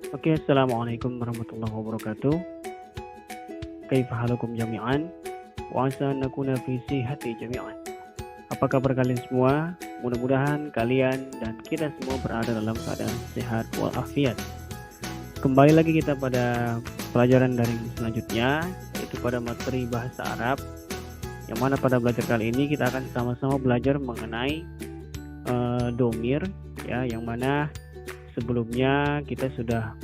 Oke, assalamualaikum warahmatullahi wabarakatuh. Kaifa halukum jami'an? Wa asa an nakuna fi sihhati jami'an. Apa kabar kalian semua? Mudah-mudahan kalian dan kita semua berada dalam keadaan sehat walafiat. Kembali lagi kita pada pelajaran daring selanjutnya, yaitu pada materi bahasa Arab. Yang mana pada belajar kali ini kita akan sama-sama belajar mengenai domir, ya, yang mana sebelumnya kita sudah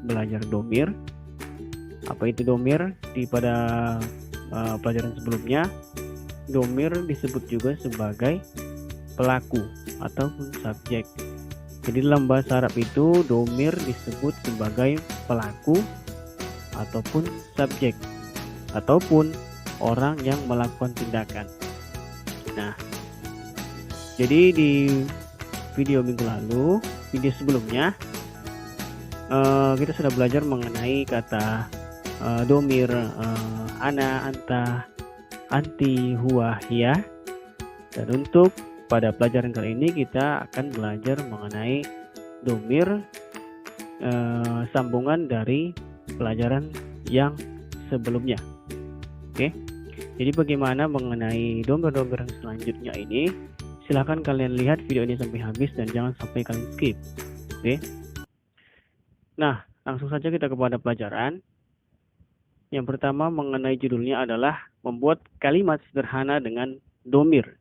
belajar domir. Apa itu domir? Pada pelajaran sebelumnya, domir disebut juga sebagai pelaku ataupun subjek. Jadi dalam bahasa Arab itu domir disebut sebagai pelaku ataupun subjek ataupun orang yang melakukan tindakan. Nah, jadi di video minggu lalu, video sebelumnya, kita sudah belajar mengenai kata domir ana, anta, anti, huwa, hiya. Dan untuk pada pelajaran kali ini kita akan belajar mengenai domir sambungan dari pelajaran yang sebelumnya. Oke, jadi bagaimana mengenai domir-domir yang selanjutnya ini? Silahkan kalian lihat video ini sampai habis dan jangan sampai kalian skip. Oke. Nah, langsung saja kita kepada pelajaran. Yang pertama mengenai judulnya adalah membuat kalimat sederhana dengan domir.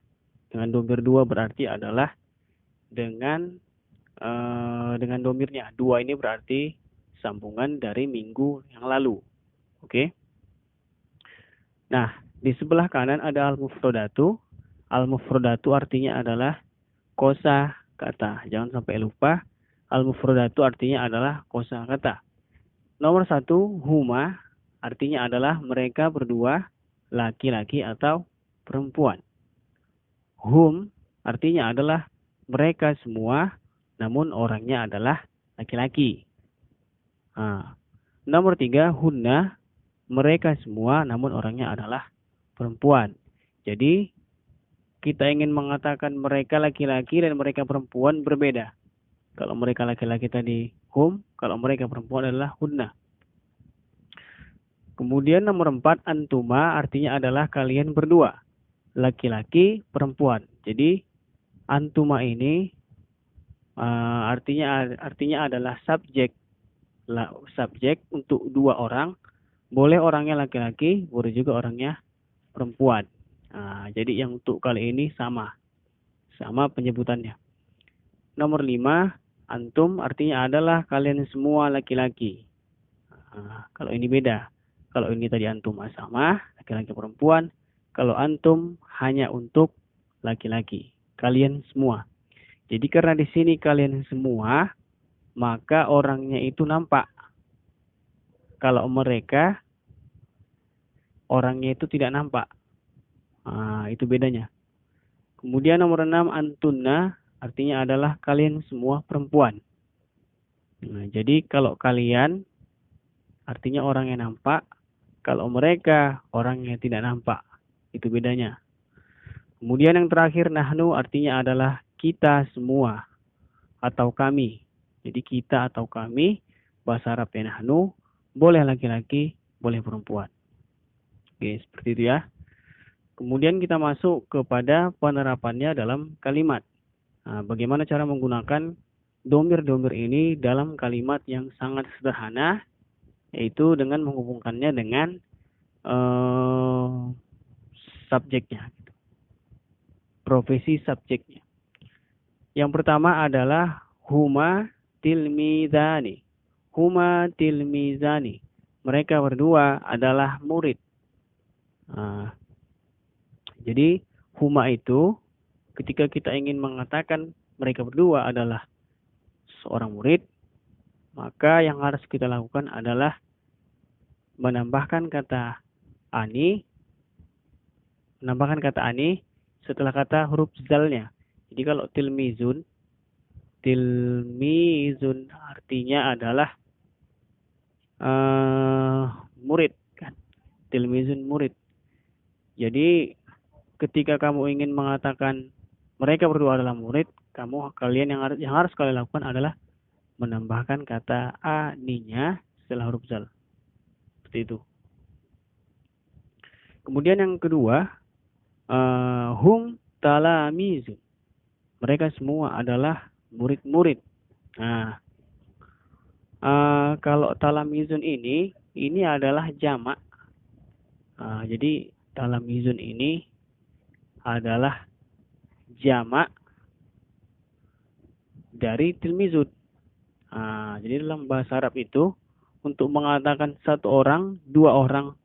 Dengan domir dua berarti adalah dengan domirnya. Dua ini berarti sambungan dari minggu yang lalu. Oke. Nah, di sebelah kanan ada al-mufradatu. Al-mufradatu artinya adalah kosa kata. Jangan sampai lupa. Al-mufradatu artinya adalah kosa kata. Nomor 1, huma artinya adalah mereka berdua, laki-laki atau perempuan. Hum artinya adalah mereka semua, namun orangnya adalah laki-laki. Nah, nomor 3, hunna, mereka semua, namun orangnya adalah perempuan. Jadi, kita ingin mengatakan mereka laki-laki dan mereka perempuan berbeda. Kalau mereka laki-laki tadi hum, kalau mereka perempuan adalah hunna. Kemudian nomor 4, antuma artinya adalah kalian berdua, laki-laki, perempuan. Jadi antuma ini artinya adalah subjek untuk dua orang. Boleh orangnya laki-laki, boleh juga orangnya perempuan. Nah, jadi yang untuk kali ini sama penyebutannya. Nomor 5, antum artinya adalah kalian semua laki-laki. Nah, kalau ini beda. Kalau ini tadi antum sama, laki-laki perempuan. Kalau antum hanya untuk laki-laki. Kalian semua. Jadi karena di sini kalian semua, maka orangnya itu nampak. Kalau mereka, orangnya itu tidak nampak. Nah, itu bedanya. Kemudian nomor 6, antunna artinya adalah kalian semua perempuan. Nah, jadi kalau kalian artinya orang yang nampak, kalau mereka orang yang tidak nampak. Itu bedanya. Kemudian yang terakhir, nahnu artinya adalah kita semua atau kami. Jadi kita atau kami, bahasa Arabnya nahnu, boleh laki-laki, boleh perempuan. Oke, seperti itu ya. Kemudian kita masuk kepada penerapannya dalam kalimat. Nah, bagaimana cara menggunakan domir-domir ini dalam kalimat yang sangat sederhana, yaitu dengan menghubungkannya dengan subjeknya, profesi subjeknya. Yang pertama adalah huma tilmizani. Huma tilmizani. Mereka berdua adalah murid. Nah, jadi huma itu ketika kita ingin mengatakan mereka berdua adalah seorang murid, maka yang harus kita lakukan adalah menambahkan kata ani setelah kata huruf zalnya. Jadi kalau tilmizun artinya adalah murid kan. Tilmizun murid. Jadi ketika kamu ingin mengatakan mereka berdua adalah murid, kalian yang harus kalian lakukan adalah menambahkan kata aninya setelah huruf zal. Seperti itu. Kemudian yang kedua, hum talamizun. Mereka semua adalah murid-murid. Nah, kalau talamizun ini adalah jamak. Jadi talamizun ini adalah jamak dari tilmizun. Jadi dalam bahasa Arab itu untuk mengatakan satu orang, dua orang,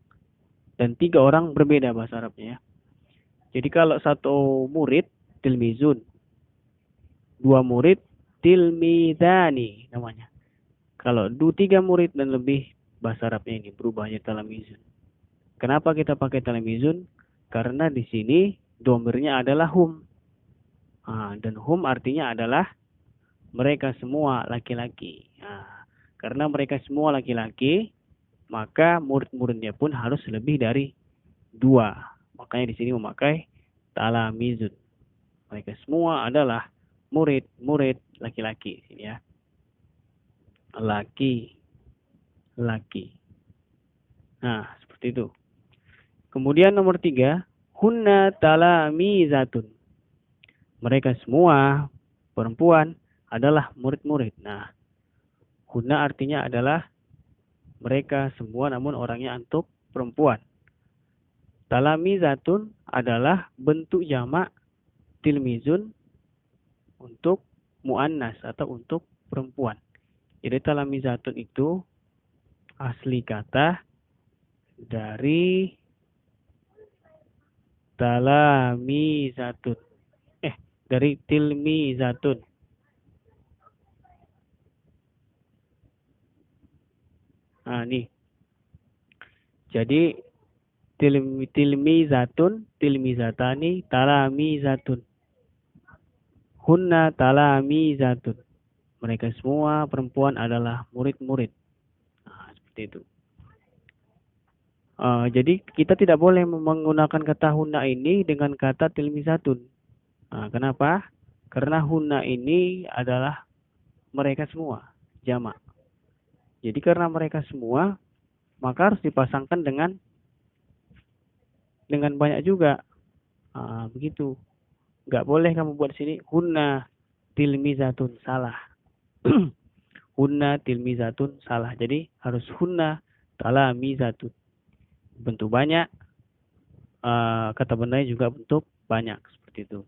dan tiga orang berbeda bahasa Arabnya. Jadi kalau satu murid tilmizun, dua murid tilmidani namanya. Kalau tiga murid dan lebih, bahasa Arabnya ini berubahnya talamizun. Kenapa kita pakai talamizun? Karena di sini domirnya adalah hum. Dan hum artinya adalah mereka semua laki-laki. Karena mereka semua laki-laki, maka murid-muridnya pun harus lebih dari dua. Makanya di sini memakai talamizun. Mereka semua adalah murid-murid laki-laki. Sini ya. Laki-laki. Nah, seperti itu. Kemudian nomor 3, hunna talamizatun. Mereka semua perempuan adalah murid-murid. Nah, hunna artinya adalah mereka semua namun orangnya antum perempuan. Talamizatun adalah bentuk jamak tilmizun untuk muannas atau untuk perempuan. Jadi talamizatun itu asli kata dari talamizatun. Dari tilmizatun. Nih. Jadi tilmizatun, tilmizatani, talamizatun. Hunna talamizatun. Mereka semua perempuan adalah murid-murid. Seperti itu. Jadi kita tidak boleh menggunakan kata hunna ini dengan kata tilmizatun. Kenapa? Karena hunna ini adalah mereka semua, jamak. Jadi karena mereka semua, maka harus dipasangkan dengan banyak juga. Begitu. Nggak boleh kamu buat sini hunna tilmizatun, salah. Hunna tilmizatun, salah. Jadi harus hunna talamizatun. Bentuk banyak, kata benarnya juga bentuk banyak. Seperti itu.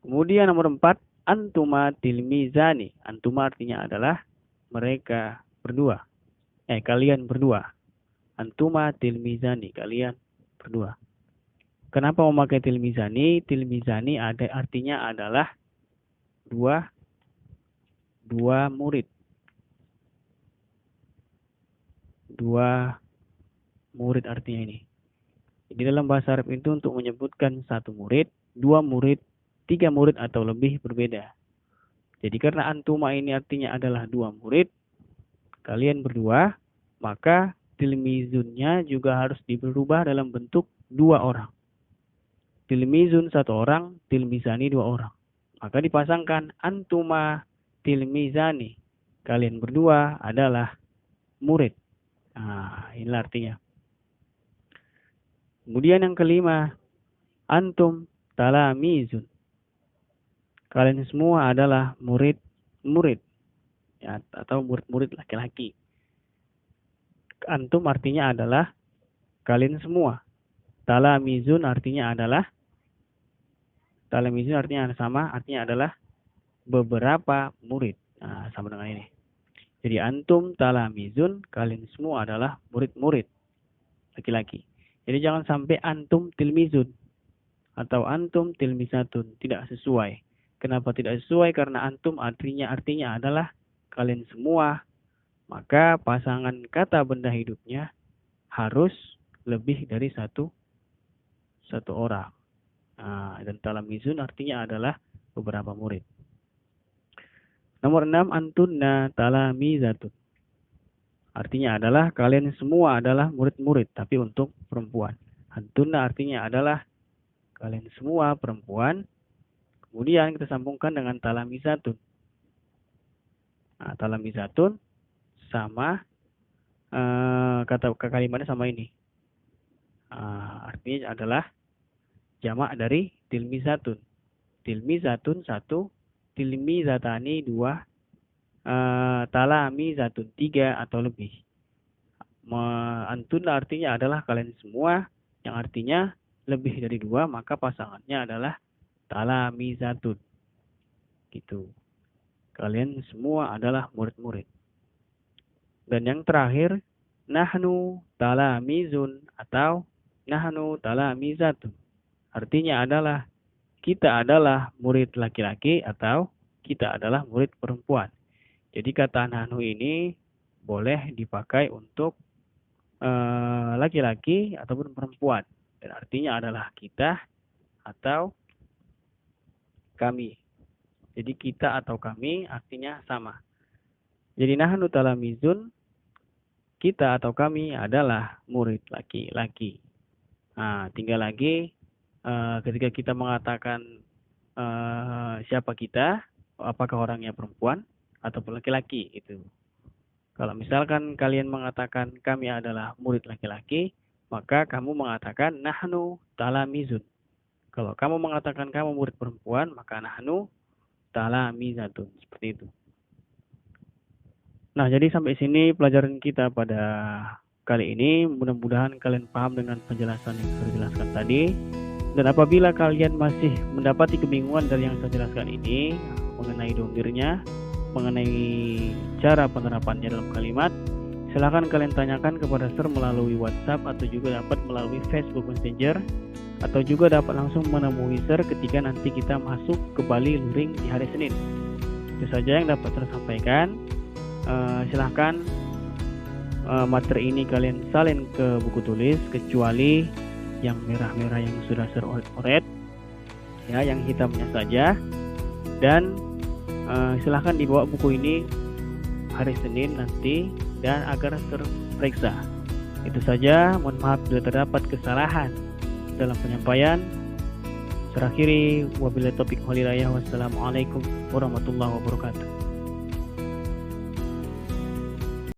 Kemudian nomor 4, antuma tilmizani. Antuma artinya adalah mereka berdua. Kalian berdua. Antuma tilmizani, kalian berdua. Kenapa memakai tilmizani? Tilmizani artinya adalah dua murid. Dua murid artinya ini. Di dalam bahasa Arab itu untuk menyebutkan satu murid, dua murid, tiga murid atau lebih berbeda. Jadi karena antuma ini artinya adalah dua murid, kalian berdua, maka tilmizunnya juga harus diberubah dalam bentuk dua orang. Tilmizun satu orang, tilmizani dua orang. Maka dipasangkan antuma tilmizani. Kalian berdua adalah murid. Inilah artinya. Kemudian yang kelima, antum talamizun. Kalian semua adalah murid. Ya, atau murid-murid laki-laki. Antum artinya adalah kalian semua. Talamizun artinya adalah sama, artinya adalah beberapa murid. Sama dengan ini. Jadi antum talamizun, kalian semua adalah murid-murid laki-laki. Jadi jangan sampai antum tilmizun atau antum tilmizatun, tidak sesuai. Kenapa tidak sesuai? Karena antum artinya adalah kalian semua. Maka pasangan kata benda hidupnya harus lebih dari satu orang. Dan talamizun artinya adalah beberapa murid. Nomor 6, antunna talamizatun. Artinya adalah kalian semua adalah murid-murid, tapi untuk perempuan. Antunna artinya adalah kalian semua perempuan. Kemudian kita sambungkan dengan talamizatun. Nah, talamizatun sama kata kalimatnya sama ini. Artinya adalah jamak dari tilmizatun. Tilmizatun 1, tilmizatani 2, talamizatun 3 atau lebih. Antun artinya adalah kalian semua, yang artinya lebih dari 2, maka pasangannya adalah talamizatun. Gitu. Kalian semua adalah murid-murid. Dan yang terakhir, nahnu talamizun atau nahnu talamizatun. Artinya adalah kita adalah murid laki-laki atau kita adalah murid perempuan. Jadi kata nahnu ini boleh dipakai untuk laki-laki ataupun perempuan. Dan artinya adalah kita atau kami. Jadi kita atau kami artinya sama. Jadi nahnu talamizun, kita atau kami adalah murid laki-laki. Nah, tinggal lagi ketika kita mengatakan siapa kita, apakah orangnya perempuan ataupun laki-laki itu. Kalau misalkan kalian mengatakan kami adalah murid laki-laki, maka kamu mengatakan nahnu talamizun. Kalau kamu mengatakan kamu murid perempuan, maka nahnu talamizatun. Seperti itu. Nah, jadi sampai sini pelajaran kita pada kali ini. Mudah-mudahan kalian paham dengan penjelasan yang saya jelaskan tadi. Dan apabila kalian masih mendapati kebingungan dari yang saya jelaskan ini mengenai domirnya, mengenai cara penerapannya dalam kalimat, silakan kalian tanyakan kepada Sir melalui WhatsApp atau juga dapat melalui Facebook Messenger, atau juga dapat langsung menemui Sir ketika nanti kita masuk ke Bali Luring di hari Senin. Itu saja yang dapat saya sampaikan. Silahkan materi ini kalian salin ke buku tulis, kecuali yang merah-merah yang sudah Sir oret, ya, yang hitamnya saja. Dan silahkan dibawa buku ini hari Senin nanti dan agar terperiksa. Itu saja. Mohon maaf bila terdapat kesalahan dalam penyampaian. Terakhiri, wabillahi taufiq wal hidayah. Wassalamualaikum warahmatullahi wabarakatuh.